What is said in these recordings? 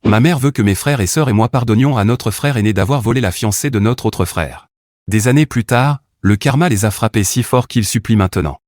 Ma mère veut que mes frères et sœurs et moi pardonnions à notre frère aîné d'avoir volé la fiancée de notre autre frère. Des années plus tard, le karma les a frappés si fort qu'ils supplient maintenant.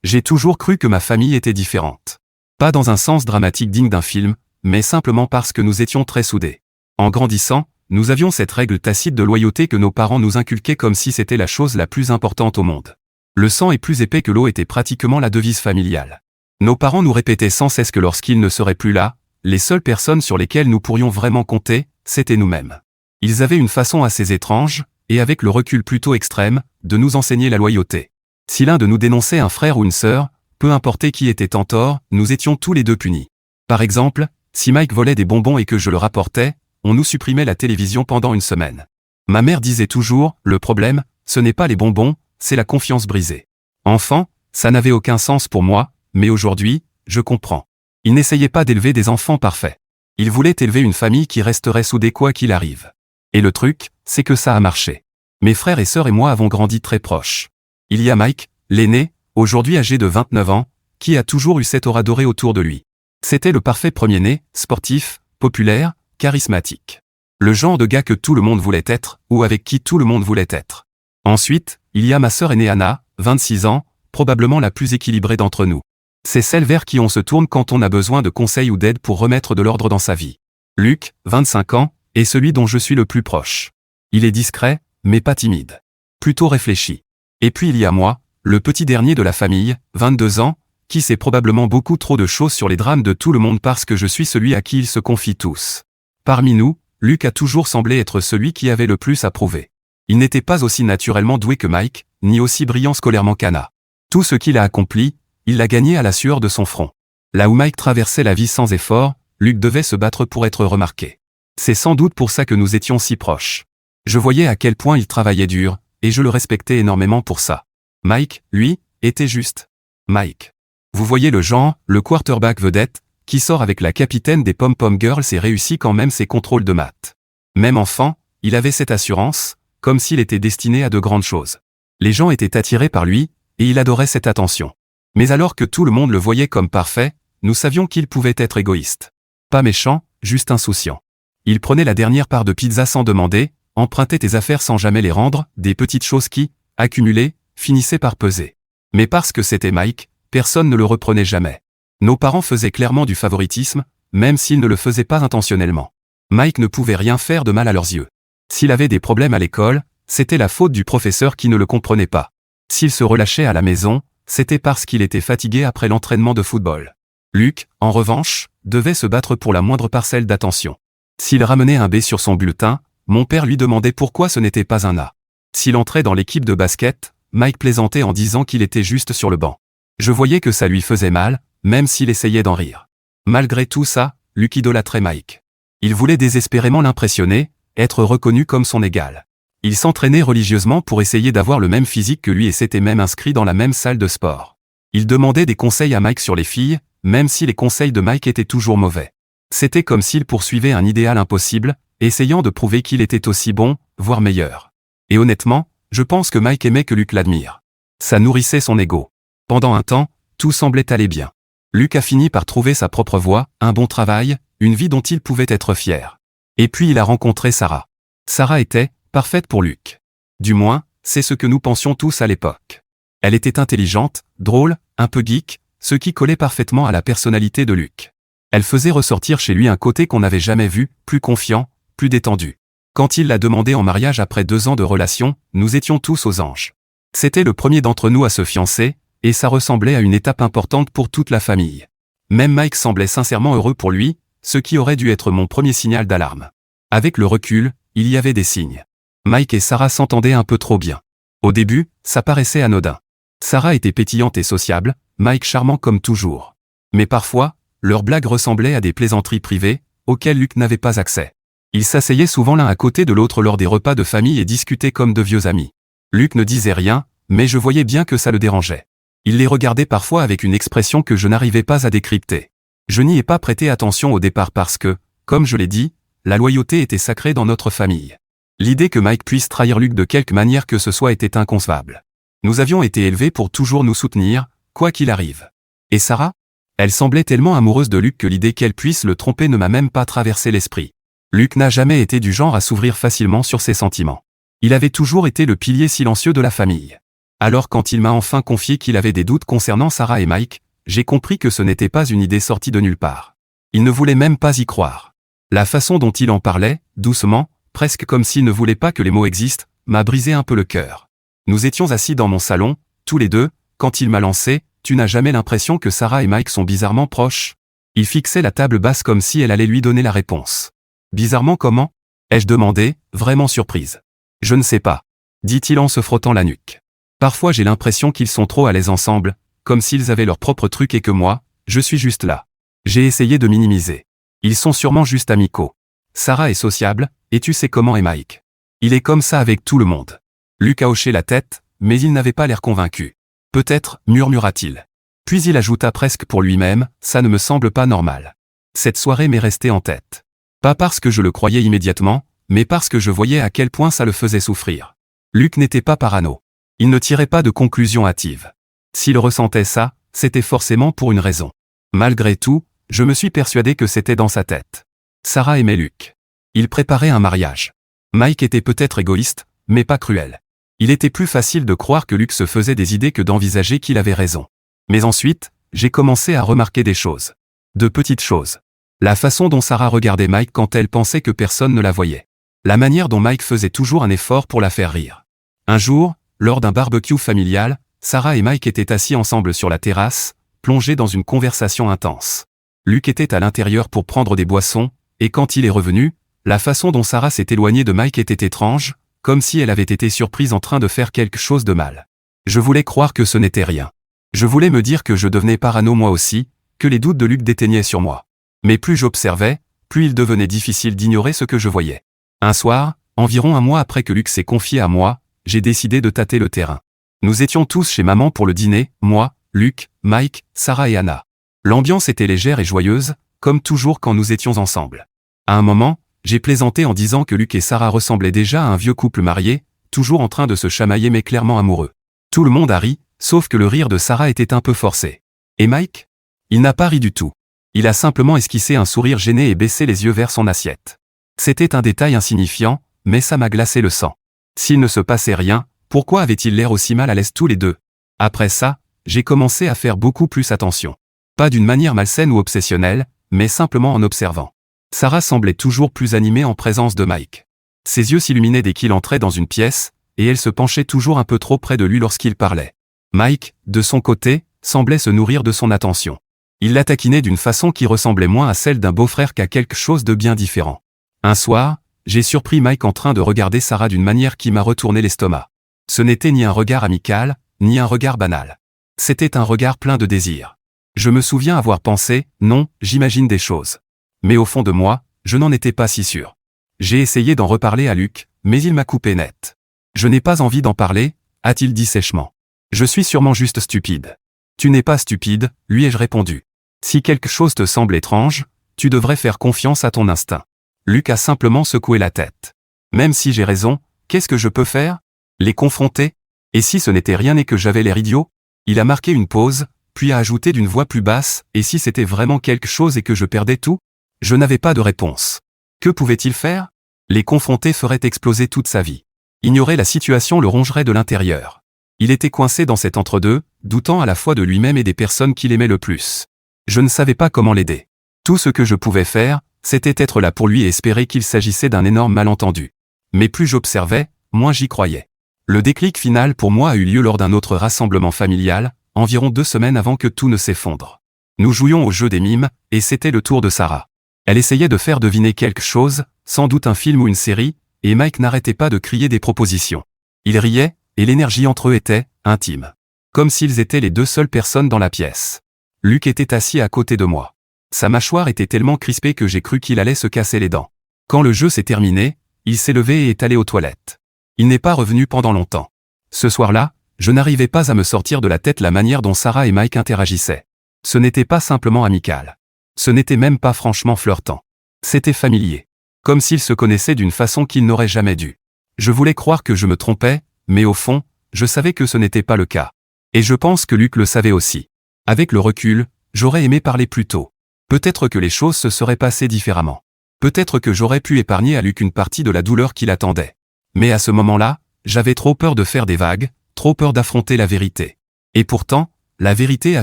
J'ai toujours cru que ma famille était différente. Pas dans un sens dramatique digne d'un film, mais simplement parce que nous étions très soudés. En grandissant, nous avions cette règle tacite de loyauté que nos parents nous inculquaient comme si c'était la chose la plus importante au monde. Le sang est plus épais que l'eau était pratiquement la devise familiale. Nos parents nous répétaient sans cesse que lorsqu'ils ne seraient plus là, les seules personnes sur lesquelles nous pourrions vraiment compter, c'était nous-mêmes. Ils avaient une façon assez étrange, et avec le recul plutôt extrême, de nous enseigner la loyauté. Si l'un de nous dénonçait un frère ou une sœur, peu importe qui était en tort, nous étions tous les deux punis. Par exemple, si Mike volait des bonbons et que je le rapportais, on nous supprimait la télévision pendant une semaine. Ma mère disait toujours, le problème, ce n'est pas les bonbons, c'est la confiance brisée. Enfant, ça n'avait aucun sens pour moi, mais aujourd'hui, je comprends. Il n'essayait pas d'élever des enfants parfaits. Il voulait élever une famille qui resterait soudée quoi qu'il arrive. Et le truc, c'est que ça a marché. Mes frères et sœurs et moi avons grandi très proches. Il y a Mike, l'aîné, aujourd'hui âgé de 29 ans, qui a toujours eu cette aura dorée autour de lui. C'était le parfait premier-né, sportif, populaire, charismatique. Le genre de gars que tout le monde voulait être, ou avec qui tout le monde voulait être. Ensuite, il y a ma sœur aînée Anna, 26 ans, probablement la plus équilibrée d'entre nous. C'est celle vers qui on se tourne quand on a besoin de conseils ou d'aide pour remettre de l'ordre dans sa vie. Luc, 25 ans, est celui dont je suis le plus proche. Il est discret, mais pas timide. Plutôt réfléchi. Et puis il y a moi, le petit dernier de la famille, 22 ans, qui sait probablement beaucoup trop de choses sur les drames de tout le monde parce que je suis celui à qui ils se confient tous. Parmi nous, Luc a toujours semblé être celui qui avait le plus à prouver. Il n'était pas aussi naturellement doué que Mike, ni aussi brillant scolairement qu'Anna. Tout ce qu'il a accompli, il l'a gagné à la sueur de son front. Là où Mike traversait la vie sans effort, Luc devait se battre pour être remarqué. C'est sans doute pour ça que nous étions si proches. Je voyais à quel point il travaillait dur, et je le respectais énormément pour ça. Mike, lui, était juste Mike. Vous voyez le genre, le quarterback vedette, qui sort avec la capitaine des Pom-Pom Girls et réussit quand même ses contrôles de maths. Même enfant, il avait cette assurance, comme s'il était destiné à de grandes choses. Les gens étaient attirés par lui, et il adorait cette attention. Mais alors que tout le monde le voyait comme parfait, nous savions qu'il pouvait être égoïste. Pas méchant, juste insouciant. Il prenait la dernière part de pizza sans demander, empruntait tes affaires sans jamais les rendre, des petites choses qui, accumulées, finissaient par peser. Mais parce que c'était Mike, personne ne le reprenait jamais. Nos parents faisaient clairement du favoritisme, même s'ils ne le faisaient pas intentionnellement. Mike ne pouvait rien faire de mal à leurs yeux. S'il avait des problèmes à l'école, c'était la faute du professeur qui ne le comprenait pas. S'il se relâchait à la maison, c'était parce qu'il était fatigué après l'entraînement de football. Luc, en revanche, devait se battre pour la moindre parcelle d'attention. S'il ramenait un B sur son bulletin, mon père lui demandait pourquoi ce n'était pas un A. S'il entrait dans l'équipe de basket, Mike plaisantait en disant qu'il était juste sur le banc. Je voyais que ça lui faisait mal, même s'il essayait d'en rire. Malgré tout ça, Luc idolâtrait Mike. Il voulait désespérément l'impressionner, être reconnu comme son égal. Il s'entraînait religieusement pour essayer d'avoir le même physique que lui et s'était même inscrit dans la même salle de sport. Il demandait des conseils à Mike sur les filles, même si les conseils de Mike étaient toujours mauvais. C'était comme s'il poursuivait un idéal impossible, essayant de prouver qu'il était aussi bon, voire meilleur. Et honnêtement, je pense que Mike aimait que Luc l'admire. Ça nourrissait son ego. Pendant un temps, tout semblait aller bien. Luc a fini par trouver sa propre voie, un bon travail, une vie dont il pouvait être fier. Et puis il a rencontré Sarah. Sarah était parfaite pour Luc. Du moins, c'est ce que nous pensions tous à l'époque. Elle était intelligente, drôle, un peu geek, ce qui collait parfaitement à la personnalité de Luc. Elle faisait ressortir chez lui un côté qu'on n'avait jamais vu, plus confiant, plus détendu. Quand il l'a demandé en mariage après 2 ans de relation, nous étions tous aux anges. C'était le premier d'entre nous à se fiancer, et ça ressemblait à une étape importante pour toute la famille. Même Mike semblait sincèrement heureux pour lui, ce qui aurait dû être mon premier signal d'alarme. Avec le recul, il y avait des signes. Mike et Sarah s'entendaient un peu trop bien. Au début, ça paraissait anodin. Sarah était pétillante et sociable, Mike charmant comme toujours. Mais parfois, leurs blagues ressemblaient à des plaisanteries privées, auxquelles Luc n'avait pas accès. Ils s'asseyaient souvent l'un à côté de l'autre lors des repas de famille et discutaient comme de vieux amis. Luc ne disait rien, mais je voyais bien que ça le dérangeait. Il les regardait parfois avec une expression que je n'arrivais pas à décrypter. Je n'y ai pas prêté attention au départ parce que, comme je l'ai dit, la loyauté était sacrée dans notre famille. L'idée que Mike puisse trahir Luc de quelque manière que ce soit était inconcevable. Nous avions été élevés pour toujours nous soutenir, quoi qu'il arrive. Et Sarah ? Elle semblait tellement amoureuse de Luc que l'idée qu'elle puisse le tromper ne m'a même pas traversé l'esprit. Luc n'a jamais été du genre à s'ouvrir facilement sur ses sentiments. Il avait toujours été le pilier silencieux de la famille. Alors quand il m'a enfin confié qu'il avait des doutes concernant Sarah et Mike, j'ai compris que ce n'était pas une idée sortie de nulle part. Il ne voulait même pas y croire. La façon dont il en parlait, doucement, presque comme s'il ne voulait pas que les mots existent, m'a brisé un peu le cœur. Nous étions assis dans mon salon, tous les deux, quand il m'a lancé « Tu n'as jamais l'impression que Sarah et Mike sont bizarrement proches ?» Il fixait la table basse comme si elle allait lui donner la réponse. « Bizarrement comment ?» ai-je demandé, vraiment surprise. « Je ne sais pas. » dit-il en se frottant la nuque. « Parfois j'ai l'impression qu'ils sont trop à l'aise ensemble, comme s'ils avaient leur propre truc et que moi, je suis juste là. » J'ai essayé de minimiser. Ils sont sûrement juste amicaux. Sarah est sociable, et tu sais comment est Mike. Il est comme ça avec tout le monde. Luc a hoché la tête, mais il n'avait pas l'air convaincu. Peut-être, murmura-t-il. Puis il ajouta presque pour lui-même, ça ne me semble pas normal. Cette soirée m'est restée en tête. Pas parce que je le croyais immédiatement, mais parce que je voyais à quel point ça le faisait souffrir. Luc n'était pas parano. Il ne tirait pas de conclusions hâtives. S'il ressentait ça, c'était forcément pour une raison. Malgré tout, je me suis persuadé que c'était dans sa tête. Sarah aimait Luc. Il préparait un mariage. Mike était peut-être égoïste, mais pas cruel. Il était plus facile de croire que Luc se faisait des idées que d'envisager qu'il avait raison. Mais ensuite, j'ai commencé à remarquer des choses. De petites choses. La façon dont Sarah regardait Mike quand elle pensait que personne ne la voyait. La manière dont Mike faisait toujours un effort pour la faire rire. Un jour, lors d'un barbecue familial, Sarah et Mike étaient assis ensemble sur la terrasse, plongés dans une conversation intense. Luc était à l'intérieur pour prendre des boissons, et quand il est revenu, la façon dont Sarah s'est éloignée de Mike était étrange, comme si elle avait été surprise en train de faire quelque chose de mal. Je voulais croire que ce n'était rien. Je voulais me dire que je devenais parano moi aussi, que les doutes de Luc déteignaient sur moi. Mais plus j'observais, plus il devenait difficile d'ignorer ce que je voyais. Un soir, environ un mois après que Luc s'est confié à moi, j'ai décidé de tâter le terrain. Nous étions tous chez maman pour le dîner, moi, Luc, Mike, Sarah et Anna. L'ambiance était légère et joyeuse, comme toujours quand nous étions ensemble. À un moment, j'ai plaisanté en disant que Luc et Sarah ressemblaient déjà à un vieux couple marié, toujours en train de se chamailler mais clairement amoureux. Tout le monde a ri, sauf que le rire de Sarah était un peu forcé. Et Mike ? Il n'a pas ri du tout. Il a simplement esquissé un sourire gêné et baissé les yeux vers son assiette. C'était un détail insignifiant, mais ça m'a glacé le sang. S'il ne se passait rien, pourquoi avaient-ils l'air aussi mal à l'aise tous les deux ? Après ça, j'ai commencé à faire beaucoup plus attention. Pas d'une manière malsaine ou obsessionnelle, mais simplement en observant. Sarah semblait toujours plus animée en présence de Mike. Ses yeux s'illuminaient dès qu'il entrait dans une pièce, et elle se penchait toujours un peu trop près de lui lorsqu'il parlait. Mike, de son côté, semblait se nourrir de son attention. Il la taquinait d'une façon qui ressemblait moins à celle d'un beau-frère qu'à quelque chose de bien différent. Un soir, j'ai surpris Mike en train de regarder Sarah d'une manière qui m'a retourné l'estomac. Ce n'était ni un regard amical, ni un regard banal. C'était un regard plein de désir. Je me souviens avoir pensé, non, j'imagine des choses. Mais au fond de moi, je n'en étais pas si sûr. J'ai essayé d'en reparler à Luc, mais il m'a coupé net. Je n'ai pas envie d'en parler, a-t-il dit sèchement. Je suis sûrement juste stupide. Tu n'es pas stupide, lui ai-je répondu. Si quelque chose te semble étrange, tu devrais faire confiance à ton instinct. Luc a simplement secoué la tête. Même si j'ai raison, qu'est-ce que je peux faire ? Les confronter ? Et si ce n'était rien et que j'avais l'air idiot ? Il a marqué une pause, puis a ajouté d'une voix plus basse, et si c'était vraiment quelque chose et que je perdais tout ? Je n'avais pas de réponse. Que pouvait-il faire ? Les confronter ferait exploser toute sa vie. Ignorer la situation le rongerait de l'intérieur. Il était coincé dans cet entre-deux, doutant à la fois de lui-même et des personnes qu'il aimait le plus. Je ne savais pas comment l'aider. Tout ce que je pouvais faire, c'était être là pour lui et espérer qu'il s'agissait d'un énorme malentendu. Mais plus j'observais, moins j'y croyais. Le déclic final pour moi a eu lieu lors d'un autre rassemblement familial, environ 2 semaines avant que tout ne s'effondre. Nous jouions au jeu des mimes, et c'était le tour de Sarah. Elle essayait de faire deviner quelque chose, sans doute un film ou une série, et Mike n'arrêtait pas de crier des propositions. Il riait, et l'énergie entre eux était intime. Comme s'ils étaient les 2 seules personnes dans la pièce. Luc était assis à côté de moi. Sa mâchoire était tellement crispée que j'ai cru qu'il allait se casser les dents. Quand le jeu s'est terminé, il s'est levé et est allé aux toilettes. Il n'est pas revenu pendant longtemps. Ce soir-là, je n'arrivais pas à me sortir de la tête la manière dont Sarah et Mike interagissaient. Ce n'était pas simplement amical. Ce n'était même pas franchement flirtant. C'était familier. Comme s'ils se connaissaient d'une façon qu'ils n'auraient jamais dû. Je voulais croire que je me trompais, mais au fond, je savais que ce n'était pas le cas. Et je pense que Luc le savait aussi. Avec le recul, J'aurais aimé parler plus tôt. Peut-être que les choses se seraient passées différemment. Peut-être que j'aurais pu épargner à Luc une partie de la douleur qui l'attendait. Mais à ce moment-là, j'avais trop peur de faire des vagues, trop peur d'affronter la vérité. Et pourtant, la vérité a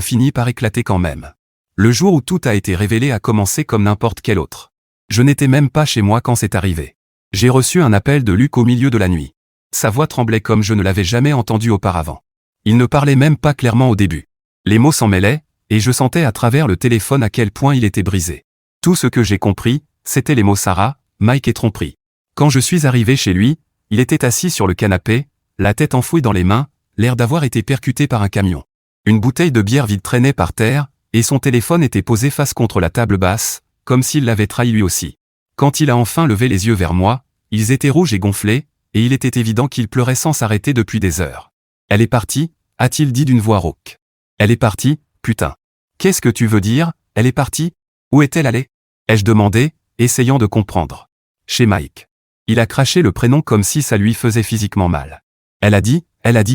fini par éclater quand même. Le jour où tout a été révélé a commencé comme n'importe quel autre. Je n'étais même pas chez moi quand c'est arrivé. J'ai reçu un appel de Luc au milieu de la nuit. Sa voix tremblait comme je ne l'avais jamais entendue auparavant. Il ne parlait même pas clairement au début. Les mots s'en mêlaient, et je sentais à travers le téléphone à quel point il était brisé. Tout ce que j'ai compris, c'était les mots Sarah, Mike et tromperie. Quand je suis arrivé chez lui, il était assis sur le canapé, la tête enfouie dans les mains, l'air d'avoir été percuté par un camion. Une bouteille de bière vide traînait par terre, et son téléphone était posé face contre la table basse, comme s'il l'avait trahi lui aussi. Quand il a enfin levé les yeux vers moi, ils étaient rouges et gonflés, et il était évident qu'il pleurait sans s'arrêter depuis des heures. « Elle est partie » a-t-il dit d'une voix rauque. « Elle est partie, putain. Qu'est-ce que tu veux dire, elle est partie? Où est-elle allée » ai-je demandé, essayant de comprendre. « Chez Mike. » Il a craché le prénom comme si ça lui faisait physiquement mal. Elle a dit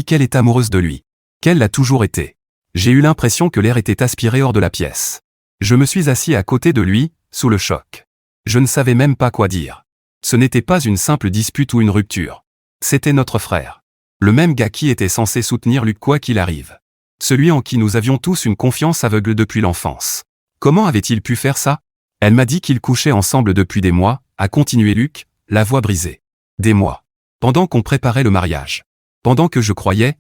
qu'elle est amoureuse de lui. Qu'elle l'a toujours été. J'ai eu l'impression que l'air était aspiré hors de la pièce. Je me suis assis à côté de lui, sous le choc. Je ne savais même pas quoi dire. Ce n'était pas une simple dispute ou une rupture. C'était notre frère. Le même gars qui était censé soutenir Luc quoi qu'il arrive. Celui en qui nous avions tous une confiance aveugle depuis l'enfance. Comment avait-il pu faire ça? Elle m'a dit qu'ils couchaient ensemble depuis des mois, a continué Luc, la voix brisée. Des mois. Pendant qu'on préparait le mariage. Pendant que je croyais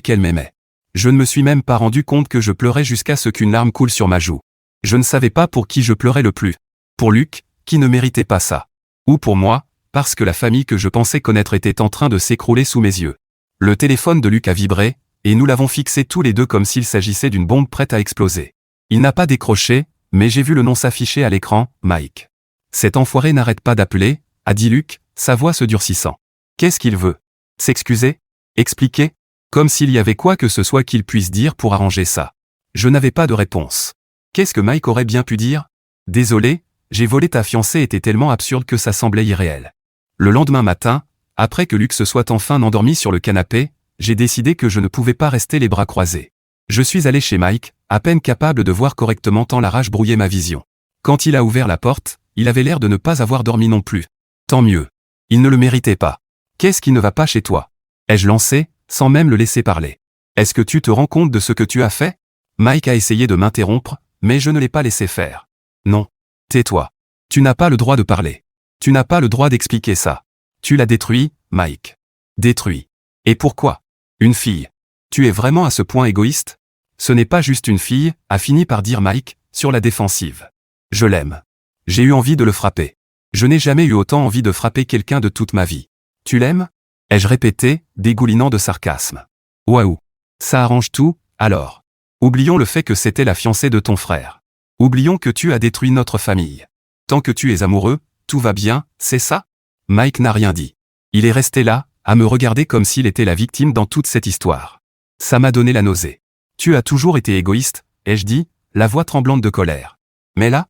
qu'elle m'aimait. Je ne me suis même pas rendu compte que je pleurais jusqu'à ce qu'une larme coule sur ma joue. Je ne savais pas pour qui je pleurais le plus. Pour Luc, qui ne méritait pas ça. Ou pour moi, parce que la famille que je pensais connaître était en train de s'écrouler sous mes yeux. Le téléphone de Luc a vibré, et nous l'avons fixé tous les deux comme s'il s'agissait d'une bombe prête à exploser. Il n'a pas décroché, mais j'ai vu le nom s'afficher à l'écran, Mike. Cet enfoiré n'arrête pas d'appeler, a dit Luc, sa voix se durcissant. Qu'est-ce qu'il veut? S'excuser? Expliquer? Comme s'il y avait quoi que ce soit qu'il puisse dire pour arranger ça. Je n'avais pas de réponse. Qu'est-ce que Mike aurait bien pu dire? Désolé, j'ai volé ta fiancée était tellement absurde que ça semblait irréel. Le lendemain matin, après que Luc se soit enfin endormi sur le canapé, j'ai décidé que je ne pouvais pas rester les bras croisés. Je suis allé chez Mike, à peine capable de voir correctement tant la rage brouillait ma vision. Quand il a ouvert la porte, il avait l'air de ne pas avoir dormi non plus. Tant mieux. Il ne le méritait pas. Qu'est-ce qui ne va pas chez toi? Ai-je lancé, sans même le laisser parler. Est-ce que tu te rends compte de ce que tu as fait? Mike a essayé de m'interrompre, mais je ne l'ai pas laissé faire. Non. Tais-toi. Tu n'as pas le droit de parler. Tu n'as pas le droit d'expliquer ça. Tu l'as détruit, Mike. Détruit. Et pourquoi? Une fille. Tu es vraiment à ce point égoïste? Ce n'est pas juste une fille, a fini par dire Mike, sur la défensive. Je l'aime. J'ai eu envie de le frapper. Je n'ai jamais eu autant envie de frapper quelqu'un de toute ma vie. Tu l'aimes? Ai-je répété, dégoulinant de sarcasme. Waouh. Ça arrange tout, alors. Oublions le fait que c'était la fiancée de ton frère. Oublions que tu as détruit notre famille. Tant que tu es amoureux, tout va bien, c'est ça? Mike n'a rien dit. Il est resté là, à me regarder comme s'il était la victime dans toute cette histoire. Ça m'a donné la nausée. Tu as toujours été égoïste, ai-je dit, la voix tremblante de colère. Mais là,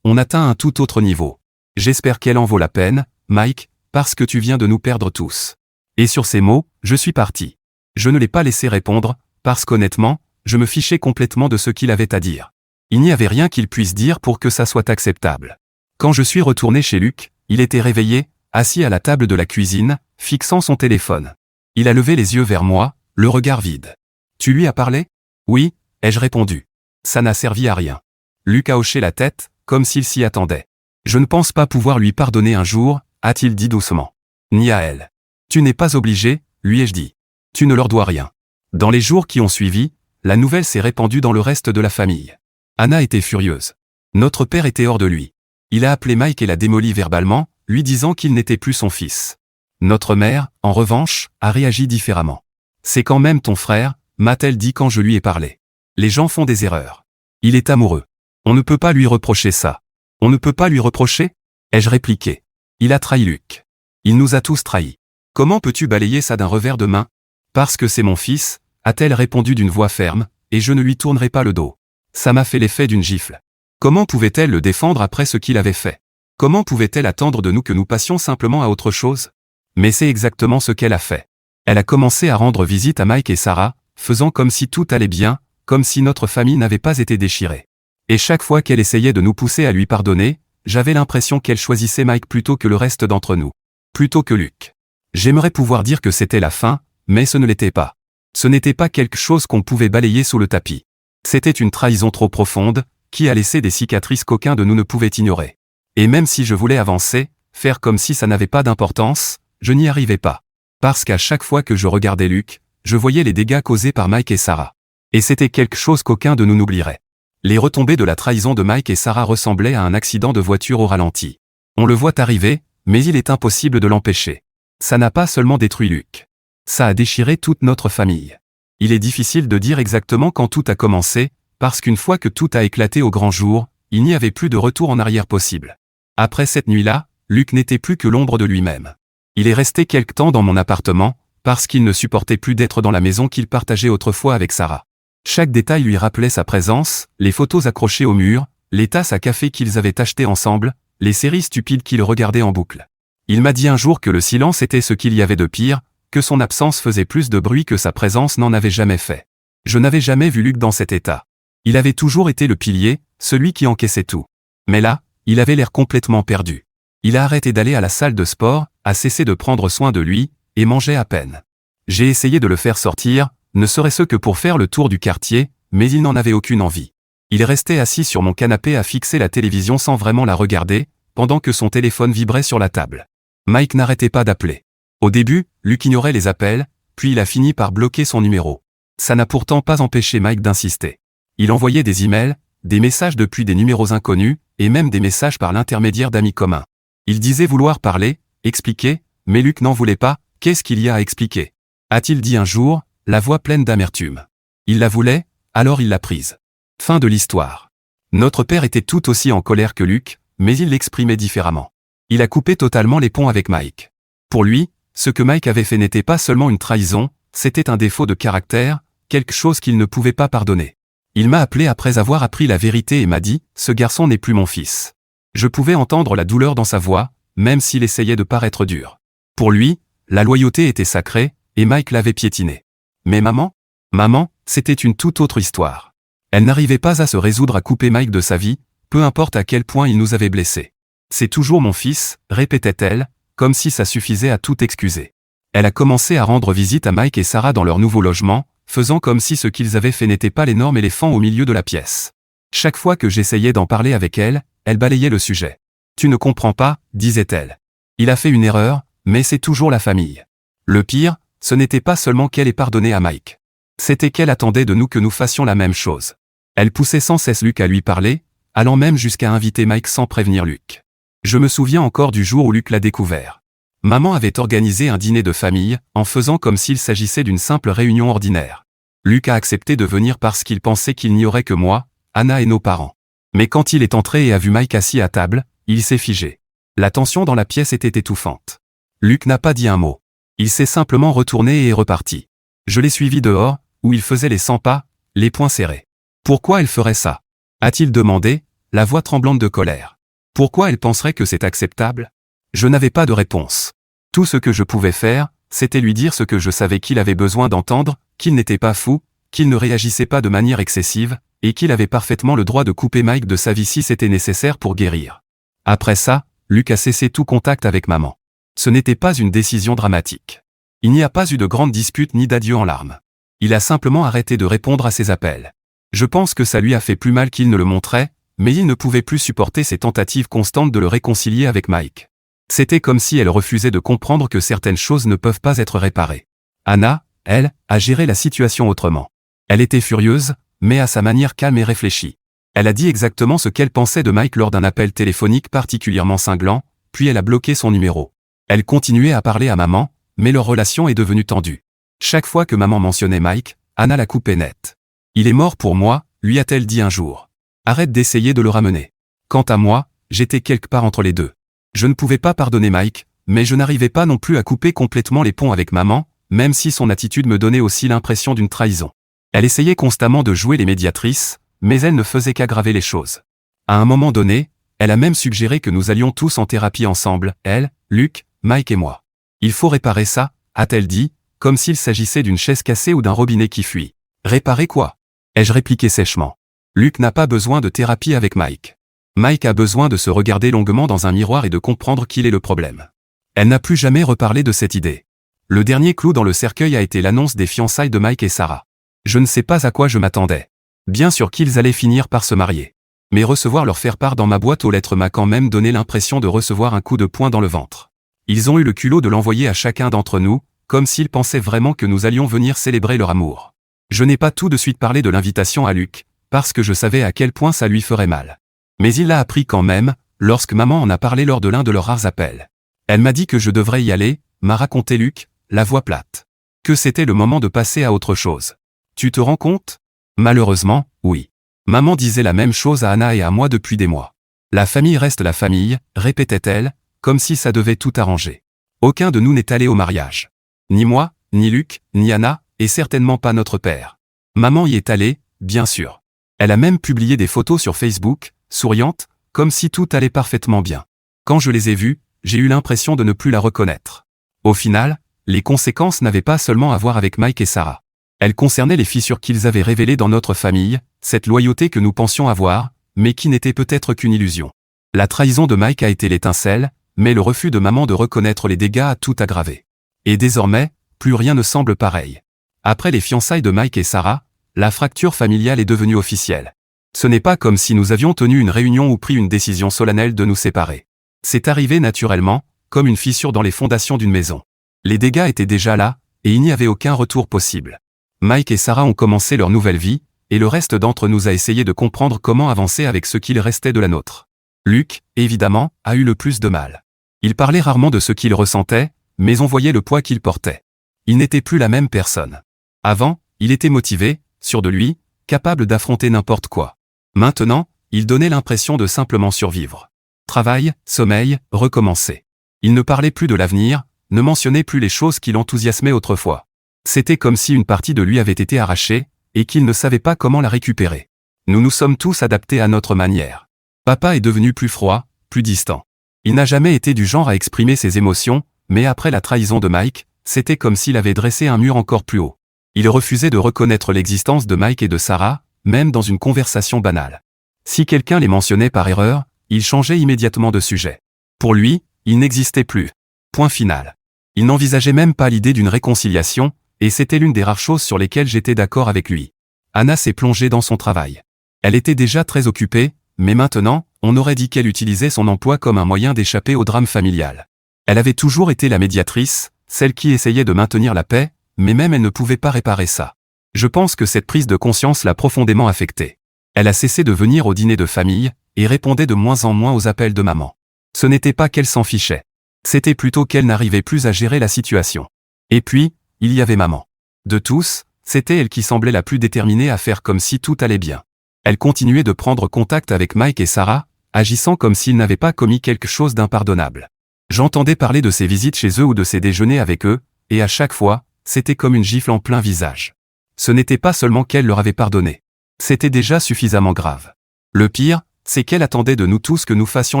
on atteint un tout autre niveau. J'espère qu'elle en vaut la peine, Mike, parce que tu viens de nous perdre tous. Et sur ces mots, je suis parti. Je ne l'ai pas laissé répondre, parce qu'honnêtement, je me fichais complètement de ce qu'il avait à dire. Il n'y avait rien qu'il puisse dire pour que ça soit acceptable. Quand je suis retourné chez Luc, il était réveillé, assis à la table de la cuisine, fixant son téléphone. Il a levé les yeux vers moi, le regard vide. Tu lui as parlé? Oui, ai-je répondu. Ça n'a servi à rien. Luc a hoché la tête, comme s'il s'y attendait. Je ne pense pas pouvoir lui pardonner un jour, a-t-il dit doucement. Ni à elle. Tu n'es pas obligé, lui ai-je dit. Tu ne leur dois rien. Dans les jours qui ont suivi, la nouvelle s'est répandue dans le reste de la famille. Anna était furieuse. Notre père était hors de lui. Il a appelé Mike et l'a démoli verbalement, lui disant qu'il n'était plus son fils. Notre mère, en revanche, a réagi différemment. C'est quand même ton frère, m'a-t-elle dit quand je lui ai parlé. Les gens font des erreurs. Il est amoureux. On ne peut pas lui reprocher ça. On ne peut pas lui reprocher? Ai-je répliqué. Il a trahi Luc. Il nous a tous trahis. Comment peux-tu balayer ça d'un revers de main? Parce que c'est mon fils, a-t-elle répondu d'une voix ferme, et je ne lui tournerai pas le dos. Ça m'a fait l'effet d'une gifle. Comment pouvait-elle le défendre après ce qu'il avait fait? Comment pouvait-elle attendre de nous que nous passions simplement à autre chose? Mais c'est exactement ce qu'elle a fait. Elle a commencé à rendre visite à Mike et Sarah, faisant comme si tout allait bien, comme si notre famille n'avait pas été déchirée. Et chaque fois qu'elle essayait de nous pousser à lui pardonner, j'avais l'impression qu'elle choisissait Mike plutôt que le reste d'entre nous. Plutôt que Luke. J'aimerais pouvoir dire que c'était la fin, mais ce ne l'était pas. Ce n'était pas quelque chose qu'on pouvait balayer sous le tapis. C'était une trahison trop profonde, qui a laissé des cicatrices qu'aucun de nous ne pouvait ignorer. Et même si je voulais avancer, faire comme si ça n'avait pas d'importance, je n'y arrivais pas. Parce qu'à chaque fois que je regardais Luke, je voyais les dégâts causés par Mike et Sarah. Et c'était quelque chose qu'aucun de nous n'oublierait. Les retombées de la trahison de Mike et Sarah ressemblaient à un accident de voiture au ralenti. On le voit arriver, mais il est impossible de l'empêcher. Ça n'a pas seulement détruit Luke. Ça a déchiré toute notre famille. Il est difficile de dire exactement quand tout a commencé, parce qu'une fois que tout a éclaté au grand jour, il n'y avait plus de retour en arrière possible. Après cette nuit-là, Luke n'était plus que l'ombre de lui-même. Il est resté quelque temps dans mon appartement, parce qu'il ne supportait plus d'être dans la maison qu'il partageait autrefois avec Sarah. Chaque détail lui rappelait sa présence, les photos accrochées au mur, les tasses à café qu'ils avaient achetées ensemble, les séries stupides qu'il regardait en boucle. Il m'a dit un jour que le silence était ce qu'il y avait de pire, que son absence faisait plus de bruit que sa présence n'en avait jamais fait. Je n'avais jamais vu Luke dans cet état. Il avait toujours été le pilier, celui qui encaissait tout. Mais là, il avait l'air complètement perdu. Il a arrêté d'aller à la salle de sport, a cessé de prendre soin de lui, et mangeait à peine. J'ai essayé de le faire sortir, ne serait-ce que pour faire le tour du quartier, mais il n'en avait aucune envie. Il restait assis sur mon canapé à fixer la télévision sans vraiment la regarder, pendant que son téléphone vibrait sur la table. Mike n'arrêtait pas d'appeler. Au début, Luke ignorait les appels, puis il a fini par bloquer son numéro. Ça n'a pourtant pas empêché Mike d'insister. Il envoyait des emails, des messages depuis des numéros inconnus, et même des messages par l'intermédiaire d'amis communs. Il disait vouloir parler, expliquer, mais Luke n'en voulait pas. Qu'est-ce qu'il y a à expliquer? A-t-il dit un jour, la voix pleine d'amertume. Il la voulait, alors il l'a prise. Fin de l'histoire. Notre père était tout aussi en colère que Luke, mais il l'exprimait différemment. Il a coupé totalement les ponts avec Mike. Pour lui, ce que Mike avait fait n'était pas seulement une trahison, c'était un défaut de caractère, quelque chose qu'il ne pouvait pas pardonner. Il m'a appelé après avoir appris la vérité et m'a dit « Ce garçon n'est plus mon fils ». Je pouvais entendre la douleur dans sa voix, même s'il essayait de paraître dur. Pour lui, la loyauté était sacrée, et Mike l'avait piétinée. Mais maman, c'était une toute autre histoire. Elle n'arrivait pas à se résoudre à couper Mike de sa vie, peu importe à quel point il nous avait blessés. C'est toujours mon fils, répétait-elle, comme si ça suffisait à tout excuser. Elle a commencé à rendre visite à Mike et Sarah dans leur nouveau logement, faisant comme si ce qu'ils avaient fait n'était pas l'énorme éléphant au milieu de la pièce. Chaque fois que j'essayais d'en parler avec elle, elle balayait le sujet. « Tu ne comprends pas, disait-elle. Il a fait une erreur, mais c'est toujours la famille. Le pire, ce n'était pas seulement qu'elle ait pardonné à Mike. C'était qu'elle attendait de nous que nous fassions la même chose. Elle poussait sans cesse Luke à lui parler, allant même jusqu'à inviter Mike sans prévenir Luke. Je me souviens encore du jour où Luke l'a découvert. Maman avait organisé un dîner de famille, en faisant comme s'il s'agissait d'une simple réunion ordinaire. Luke a accepté de venir parce qu'il pensait qu'il n'y aurait que moi, Anna et nos parents. Mais quand il est entré et a vu Mike assis à table, il s'est figé. La tension dans la pièce était étouffante. Luke n'a pas dit un mot. Il s'est simplement retourné et est reparti. Je l'ai suivi dehors, où il faisait les 100 pas, les poings serrés. Pourquoi elle ferait ça? A-t-il demandé, la voix tremblante de colère. Pourquoi elle penserait que c'est acceptable? Je n'avais pas de réponse. Tout ce que je pouvais faire, c'était lui dire ce que je savais qu'il avait besoin d'entendre, qu'il n'était pas fou, qu'il ne réagissait pas de manière excessive, et qu'il avait parfaitement le droit de couper Mike de sa vie si c'était nécessaire pour guérir. Après ça, Luke a cessé tout contact avec maman. Ce n'était pas une décision dramatique. Il n'y a pas eu de grande dispute ni d'adieu en larmes. Il a simplement arrêté de répondre à ses appels. Je pense que ça lui a fait plus mal qu'il ne le montrait, mais il ne pouvait plus supporter ces tentatives constantes de le réconcilier avec Mike. C'était comme si elle refusait de comprendre que certaines choses ne peuvent pas être réparées. Anna, elle, a géré la situation autrement. Elle était furieuse, mais à sa manière calme et réfléchie. Elle a dit exactement ce qu'elle pensait de Mike lors d'un appel téléphonique particulièrement cinglant, puis elle a bloqué son numéro. Elle continuait à parler à maman, mais leur relation est devenue tendue. Chaque fois que maman mentionnait Mike, Anna la coupait net. « Il est mort pour moi », lui a-t-elle dit un jour. « Arrête d'essayer de le ramener. » Quant à moi, j'étais quelque part entre les deux. Je ne pouvais pas pardonner Mike, mais je n'arrivais pas non plus à couper complètement les ponts avec maman, même si son attitude me donnait aussi l'impression d'une trahison. Elle essayait constamment de jouer les médiatrices, mais elle ne faisait qu'aggraver les choses. À un moment donné, elle a même suggéré que nous allions tous en thérapie ensemble, elle, Luke, Mike et moi. « Il faut réparer ça », a-t-elle dit, comme s'il s'agissait d'une chaise cassée ou d'un robinet qui fuit. « Réparer quoi ?» ai-je répliqué sèchement. Luc n'a pas besoin de thérapie avec Mike. Mike a besoin de se regarder longuement dans un miroir et de comprendre qu'il est le problème. Elle n'a plus jamais reparlé de cette idée. Le dernier clou dans le cercueil a été l'annonce des fiançailles de Mike et Sarah. Je ne sais pas à quoi je m'attendais. Bien sûr qu'ils allaient finir par se marier. Mais recevoir leur faire-part dans ma boîte aux lettres m'a quand même donné l'impression de recevoir un coup de poing dans le ventre. Ils ont eu le culot de l'envoyer à chacun d'entre nous, comme s'ils pensaient vraiment que nous allions venir célébrer leur amour. Je n'ai pas tout de suite parlé de l'invitation à Luc, parce que je savais à quel point ça lui ferait mal. Mais il l'a appris quand même, lorsque maman en a parlé lors de l'un de leurs rares appels. Elle m'a dit que je devrais y aller, m'a raconté Luc, la voix plate. Que c'était le moment de passer à autre chose. Tu te rends compte? Malheureusement, oui. Maman disait la même chose à Anna et à moi depuis des mois. La famille reste la famille, répétait-elle, comme si ça devait tout arranger. Aucun de nous n'est allé au mariage. Ni moi, ni Luc, ni Anna, et certainement pas notre père. Maman y est allée, bien sûr. Elle a même publié des photos sur Facebook, souriante, comme si tout allait parfaitement bien. Quand je les ai vues, j'ai eu l'impression de ne plus la reconnaître. Au final, les conséquences n'avaient pas seulement à voir avec Mike et Sarah. Elles concernaient les fissures qu'ils avaient révélées dans notre famille, cette loyauté que nous pensions avoir, mais qui n'était peut-être qu'une illusion. La trahison de Mike a été l'étincelle, mais le refus de maman de reconnaître les dégâts a tout aggravé. Et désormais, plus rien ne semble pareil. Après les fiançailles de Mike et Sarah, la fracture familiale est devenue officielle. Ce n'est pas comme si nous avions tenu une réunion ou pris une décision solennelle de nous séparer. C'est arrivé naturellement, comme une fissure dans les fondations d'une maison. Les dégâts étaient déjà là, et il n'y avait aucun retour possible. Mike et Sarah ont commencé leur nouvelle vie, et le reste d'entre nous a essayé de comprendre comment avancer avec ce qu'il restait de la nôtre. Luc, évidemment, a eu le plus de mal. Il parlait rarement de ce qu'il ressentait, mais on voyait le poids qu'il portait. Il n'était plus la même personne. Avant, il était motivé, sûr de lui, capable d'affronter n'importe quoi. Maintenant, il donnait l'impression de simplement survivre. Travail, sommeil, recommencer. Il ne parlait plus de l'avenir, ne mentionnait plus les choses qui l'enthousiasmaient autrefois. C'était comme si une partie de lui avait été arrachée, et qu'il ne savait pas comment la récupérer. Nous nous sommes tous adaptés à notre manière. Papa est devenu plus froid, plus distant. Il n'a jamais été du genre à exprimer ses émotions, mais après la trahison de Mike, c'était comme s'il avait dressé un mur encore plus haut. Il refusait de reconnaître l'existence de Mike et de Sarah, même dans une conversation banale. Si quelqu'un les mentionnait par erreur, il changeait immédiatement de sujet. Pour lui, il n'existait plus. Point final. Il n'envisageait même pas l'idée d'une réconciliation, et c'était l'une des rares choses sur lesquelles j'étais d'accord avec lui. Anna s'est plongée dans son travail. Elle était déjà très occupée, mais maintenant, on aurait dit qu'elle utilisait son emploi comme un moyen d'échapper au drame familial. Elle avait toujours été la médiatrice, celle qui essayait de maintenir la paix, mais même elle ne pouvait pas réparer ça. Je pense que cette prise de conscience l'a profondément affectée. Elle a cessé de venir au dîner de famille, et répondait de moins en moins aux appels de maman. Ce n'était pas qu'elle s'en fichait. C'était plutôt qu'elle n'arrivait plus à gérer la situation. Et puis, il y avait maman. De tous, c'était elle qui semblait la plus déterminée à faire comme si tout allait bien. Elle continuait de prendre contact avec Mike et Sarah, agissant comme s'ils n'avaient pas commis quelque chose d'impardonnable. J'entendais parler de ses visites chez eux ou de ses déjeuners avec eux, et à chaque fois, c'était comme une gifle en plein visage. Ce n'était pas seulement qu'elle leur avait pardonné. C'était déjà suffisamment grave. Le pire, c'est qu'elle attendait de nous tous que nous fassions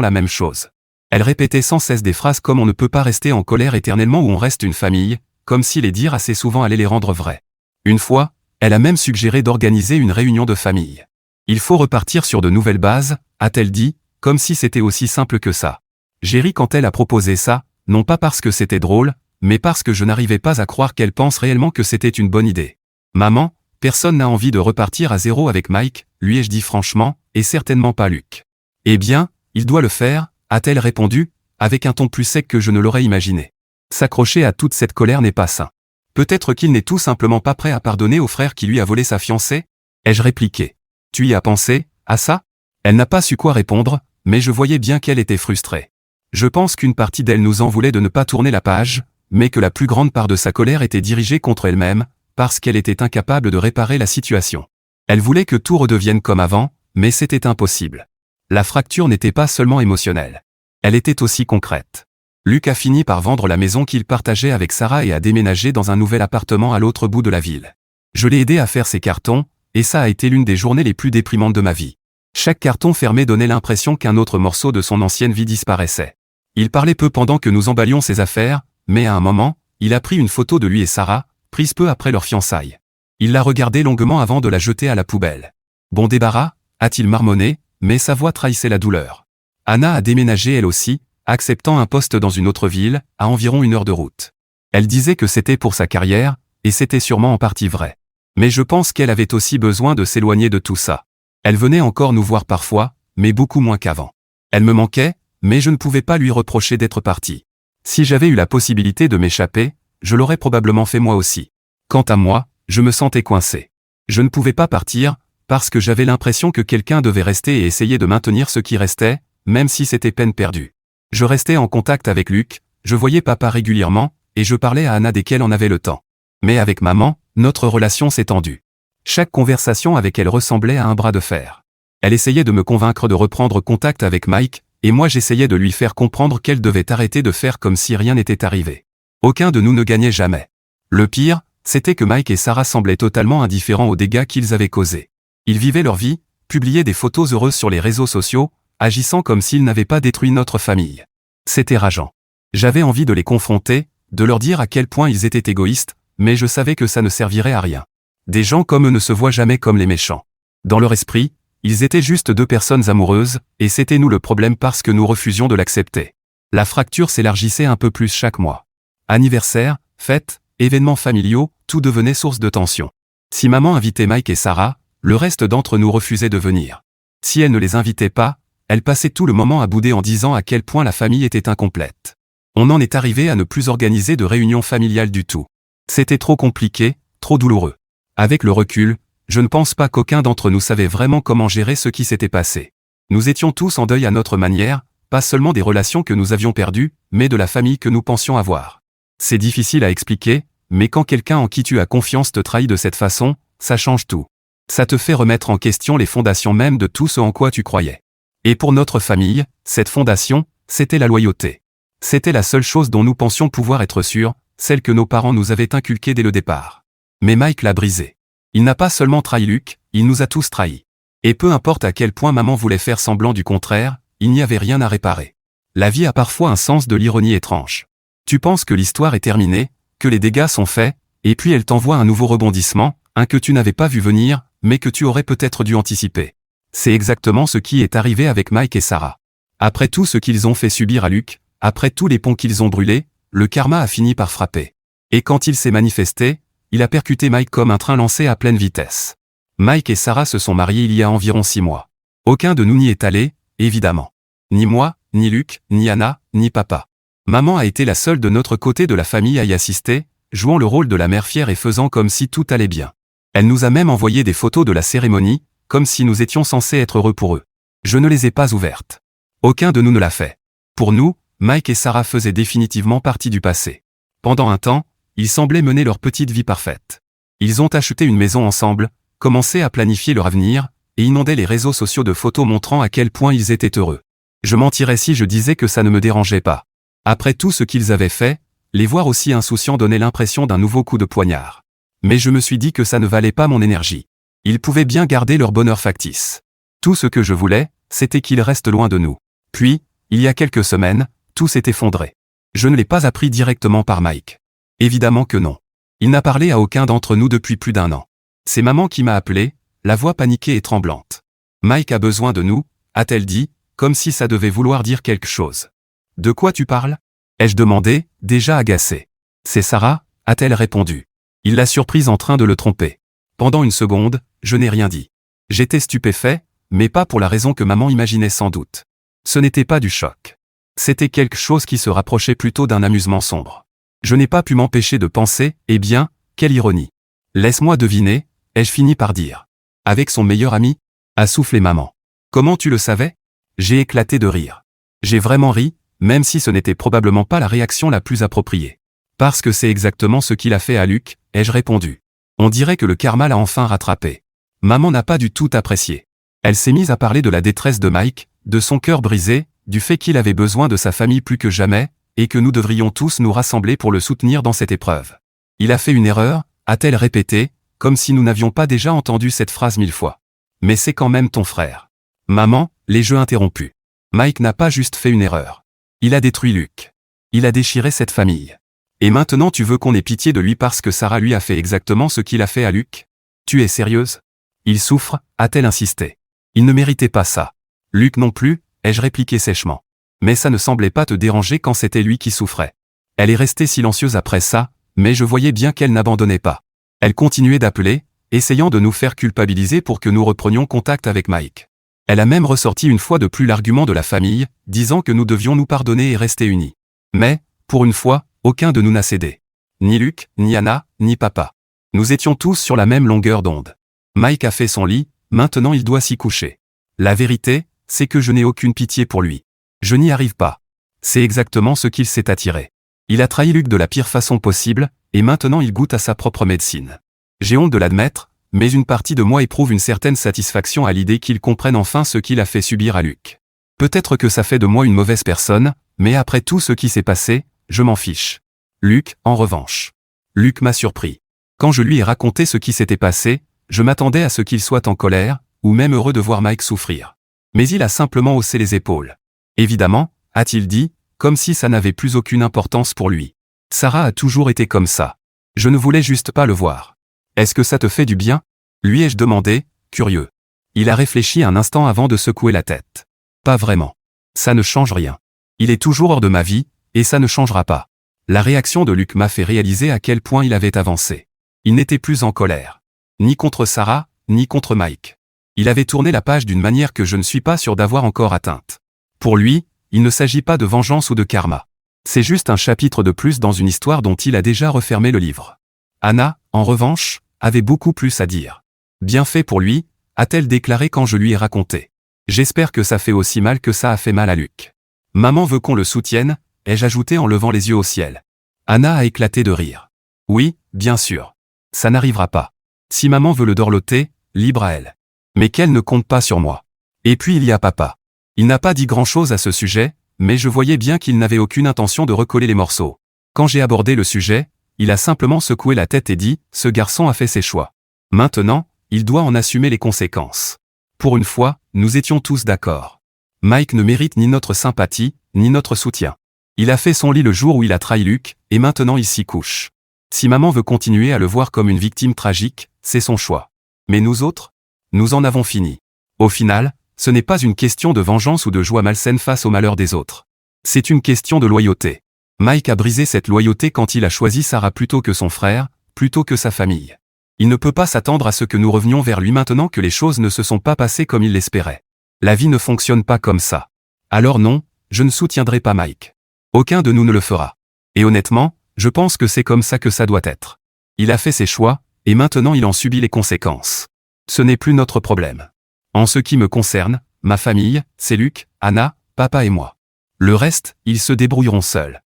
la même chose. Elle répétait sans cesse des phrases comme « on ne peut pas rester en colère éternellement ou on reste une famille », comme si les dire assez souvent allait les rendre vrais. Une fois, elle a même suggéré d'organiser une réunion de famille. Il faut repartir sur de nouvelles bases, a-t-elle dit, comme si c'était aussi simple que ça. J'ai ri quand elle a proposé ça, non pas parce que c'était drôle, mais parce que je n'arrivais pas à croire qu'elle pense réellement que c'était une bonne idée. Maman, personne n'a envie de repartir à zéro avec Mike, lui ai-je dit franchement, et certainement pas Luc. Eh bien, il doit le faire, a-t-elle répondu, avec un ton plus sec que je ne l'aurais imaginé. S'accrocher à toute cette colère n'est pas sain. Peut-être qu'il n'est tout simplement pas prêt à pardonner au frère qui lui a volé sa fiancée? Ai-je répliqué. Tu y as pensé, à ça? Elle n'a pas su quoi répondre, mais je voyais bien qu'elle était frustrée. Je pense qu'une partie d'elle nous en voulait de ne pas tourner la page, mais que la plus grande part de sa colère était dirigée contre elle-même, parce qu'elle était incapable de réparer la situation. Elle voulait que tout redevienne comme avant, mais c'était impossible. La fracture n'était pas seulement émotionnelle. Elle était aussi concrète. Luc a fini par vendre la maison qu'il partageait avec Sarah et a déménagé dans un nouvel appartement à l'autre bout de la ville. Je l'ai aidé à faire ses cartons, et ça a été l'une des journées les plus déprimantes de ma vie. Chaque carton fermé donnait l'impression qu'un autre morceau de son ancienne vie disparaissait. Il parlait peu pendant que nous emballions ses affaires, mais à un moment, il a pris une photo de lui et Sarah, prise peu après leur fiançailles. Il l'a regardée longuement avant de la jeter à la poubelle. Bon débarras, a-t-il marmonné, mais sa voix trahissait la douleur. Anna a déménagé elle aussi, acceptant un poste dans une autre ville, à environ 1 heure de route. Elle disait que c'était pour sa carrière, et c'était sûrement en partie vrai. Mais je pense qu'elle avait aussi besoin de s'éloigner de tout ça. Elle venait encore nous voir parfois, mais beaucoup moins qu'avant. Elle me manquait, mais je ne pouvais pas lui reprocher d'être partie. Si j'avais eu la possibilité de m'échapper, je l'aurais probablement fait moi aussi. Quant à moi, je me sentais coincé. Je ne pouvais pas partir, parce que j'avais l'impression que quelqu'un devait rester et essayer de maintenir ce qui restait, même si c'était peine perdue. Je restais en contact avec Luc, je voyais papa régulièrement, et je parlais à Anna dès qu'elle en avait le temps. Mais avec maman, notre relation s'est tendue. Chaque conversation avec elle ressemblait à un bras de fer. Elle essayait de me convaincre de reprendre contact avec Mike, et moi j'essayais de lui faire comprendre qu'elle devait arrêter de faire comme si rien n'était arrivé. Aucun de nous ne gagnait jamais. Le pire, c'était que Mike et Sarah semblaient totalement indifférents aux dégâts qu'ils avaient causés. Ils vivaient leur vie, publiaient des photos heureuses sur les réseaux sociaux, agissant comme s'ils n'avaient pas détruit notre famille. C'était rageant. J'avais envie de les confronter, de leur dire à quel point ils étaient égoïstes, mais je savais que ça ne servirait à rien. Des gens comme eux ne se voient jamais comme les méchants. Dans leur esprit, ils étaient juste 2 personnes amoureuses, et c'était nous le problème parce que nous refusions de l'accepter. La fracture s'élargissait un peu plus chaque mois. Anniversaires, fêtes, événements familiaux, tout devenait source de tension. Si maman invitait Mike et Sarah, le reste d'entre nous refusait de venir. Si elle ne les invitait pas, elle passait tout le moment à bouder en disant à quel point la famille était incomplète. On en est arrivé à ne plus organiser de réunions familiales du tout. C'était trop compliqué, trop douloureux. Avec le recul, je ne pense pas qu'aucun d'entre nous savait vraiment comment gérer ce qui s'était passé. Nous étions tous en deuil à notre manière, pas seulement des relations que nous avions perdues, mais de la famille que nous pensions avoir. C'est difficile à expliquer, mais quand quelqu'un en qui tu as confiance te trahit de cette façon, ça change tout. Ça te fait remettre en question les fondations même de tout ce en quoi tu croyais. Et pour notre famille, cette fondation, c'était la loyauté. C'était la seule chose dont nous pensions pouvoir être sûrs, celle que nos parents nous avaient inculquée dès le départ. Mais Mike l'a brisée. Il n'a pas seulement trahi Luc, il nous a tous trahis. Et peu importe à quel point maman voulait faire semblant du contraire, il n'y avait rien à réparer. La vie a parfois un sens de l'ironie étrange. Tu penses que l'histoire est terminée, que les dégâts sont faits, et puis elle t'envoie un nouveau rebondissement, un que tu n'avais pas vu venir, mais que tu aurais peut-être dû anticiper. C'est exactement ce qui est arrivé avec Mike et Sarah. Après tout ce qu'ils ont fait subir à Luc, après tous les ponts qu'ils ont brûlés, le karma a fini par frapper. Et quand il s'est manifesté, il a percuté Mike comme un train lancé à pleine vitesse. Mike et Sarah se sont mariés il y a environ 6 mois. Aucun de nous n'y est allé, évidemment. Ni moi, ni Luc, ni Anna, ni papa. Maman a été la seule de notre côté de la famille à y assister, jouant le rôle de la mère fière et faisant comme si tout allait bien. Elle nous a même envoyé des photos de la cérémonie, comme si nous étions censés être heureux pour eux. Je ne les ai pas ouvertes. Aucun de nous ne l'a fait. Pour nous, Mike et Sarah faisaient définitivement partie du passé. Pendant un temps, ils semblaient mener leur petite vie parfaite. Ils ont acheté une maison ensemble, commencé à planifier leur avenir, et inondaient les réseaux sociaux de photos montrant à quel point ils étaient heureux. Je mentirais si je disais que ça ne me dérangeait pas. Après tout ce qu'ils avaient fait, les voir aussi insouciants donnait l'impression d'un nouveau coup de poignard. Mais je me suis dit que ça ne valait pas mon énergie. Ils pouvaient bien garder leur bonheur factice. Tout ce que je voulais, c'était qu'ils restent loin de nous. Puis, il y a quelques semaines, tout s'est effondré. Je ne l'ai pas appris directement par Mike. Évidemment que non. Il n'a parlé à aucun d'entre nous depuis plus d'1 an. C'est maman qui m'a appelé, la voix paniquée et tremblante. Mike a besoin de nous, a-t-elle dit, comme si ça devait vouloir dire quelque chose. De quoi tu parles ? Ai-je demandé, déjà agacé. C'est Sarah, a-t-elle répondu. Il l'a surprise en train de le tromper. Pendant une seconde, je n'ai rien dit. J'étais stupéfait, mais pas pour la raison que maman imaginait sans doute. Ce n'était pas du choc. C'était quelque chose qui se rapprochait plutôt d'un amusement sombre. Je n'ai pas pu m'empêcher de penser, eh bien, quelle ironie. Laisse-moi deviner, ai-je fini par dire. Avec son meilleur ami ? A soufflé maman. Comment tu le savais ? J'ai éclaté de rire. J'ai vraiment ri, même si ce n'était probablement pas la réaction la plus appropriée. Parce que c'est exactement ce qu'il a fait à Luc, ai-je répondu. On dirait que le karma l'a enfin rattrapé. Maman n'a pas du tout apprécié. Elle s'est mise à parler de la détresse de Mike, de son cœur brisé, du fait qu'il avait besoin de sa famille plus que jamais, et que nous devrions tous nous rassembler pour le soutenir dans cette épreuve. Il a fait une erreur, a-t-elle répété, comme si nous n'avions pas déjà entendu cette phrase 1000 fois. Mais c'est quand même ton frère. Maman, les jeux interrompus. Mike n'a pas juste fait une erreur. Il a détruit Luc. Il a déchiré cette famille. Et maintenant tu veux qu'on ait pitié de lui parce que Sarah lui a fait exactement ce qu'il a fait à Luc ? Tu es sérieuse? Il souffre, a-t-elle insisté. Il ne méritait pas ça. Luc non plus, ai-je répliqué sèchement. Mais ça ne semblait pas te déranger quand c'était lui qui souffrait. Elle est restée silencieuse après ça, mais je voyais bien qu'elle n'abandonnait pas. Elle continuait d'appeler, essayant de nous faire culpabiliser pour que nous reprenions contact avec Mike. Elle a même ressorti une fois de plus l'argument de la famille, disant que nous devions nous pardonner et rester unis. Mais, pour une fois, aucun de nous n'a cédé. Ni Luc, ni Anna, ni papa. Nous étions tous sur la même longueur d'onde. Mike a fait son lit, maintenant il doit s'y coucher. La vérité, c'est que je n'ai aucune pitié pour lui. Je n'y arrive pas. C'est exactement ce qu'il s'est attiré. Il a trahi Luc de la pire façon possible, et maintenant il goûte à sa propre médecine. J'ai honte de l'admettre, mais une partie de moi éprouve une certaine satisfaction à l'idée qu'il comprenne enfin ce qu'il a fait subir à Luc. Peut-être que ça fait de moi une mauvaise personne, mais après tout ce qui s'est passé, je m'en fiche. Luc, en revanche. Luc m'a surpris. Quand je lui ai raconté ce qui s'était passé, je m'attendais à ce qu'il soit en colère, ou même heureux de voir Mike souffrir. Mais il a simplement haussé les épaules. Évidemment, a-t-il dit, comme si ça n'avait plus aucune importance pour lui. Sarah a toujours été comme ça. Je ne voulais juste pas le voir. Est-ce que ça te fait du bien? Lui ai-je demandé, curieux. Il a réfléchi un instant avant de secouer la tête. Pas vraiment. Ça ne change rien. Il est toujours hors de ma vie, et ça ne changera pas. La réaction de Luc m'a fait réaliser à quel point il avait avancé. Il n'était plus en colère. Ni contre Sarah, ni contre Mike. Il avait tourné la page d'une manière que je ne suis pas sûr d'avoir encore atteinte. Pour lui, il ne s'agit pas de vengeance ou de karma. C'est juste un chapitre de plus dans une histoire dont il a déjà refermé le livre. Anna, en revanche, avait beaucoup plus à dire. Bien fait pour lui, a-t-elle déclaré quand je lui ai raconté. J'espère que ça fait aussi mal que ça a fait mal à Luc. Maman veut qu'on le soutienne, ai-je ajouté en levant les yeux au ciel. Anna a éclaté de rire. Oui, bien sûr. Ça n'arrivera pas. Si maman veut le dorloter, libre à elle. Mais qu'elle ne compte pas sur moi. Et puis il y a papa. Il n'a pas dit grand-chose à ce sujet, mais je voyais bien qu'il n'avait aucune intention de recoller les morceaux. Quand j'ai abordé le sujet, il a simplement secoué la tête et dit « Ce garçon a fait ses choix. Maintenant, il doit en assumer les conséquences. » Pour une fois, nous étions tous d'accord. Mike ne mérite ni notre sympathie, ni notre soutien. Il a fait son lit le jour où il a trahi Luc, et maintenant il s'y couche. Si maman veut continuer à le voir comme une victime tragique, c'est son choix. Mais nous autres? Nous en avons fini. Au final, ce n'est pas une question de vengeance ou de joie malsaine face au malheur des autres. C'est une question de loyauté. Mike a brisé cette loyauté quand il a choisi Sarah plutôt que son frère, plutôt que sa famille. Il ne peut pas s'attendre à ce que nous revenions vers lui maintenant que les choses ne se sont pas passées comme il l'espérait. La vie ne fonctionne pas comme ça. Alors non, je ne soutiendrai pas Mike. Aucun de nous ne le fera. Et honnêtement, je pense que c'est comme ça que ça doit être. Il a fait ses choix, et maintenant il en subit les conséquences. Ce n'est plus notre problème. En ce qui me concerne, ma famille, c'est Luc, Anna, papa et moi. Le reste, ils se débrouilleront seuls.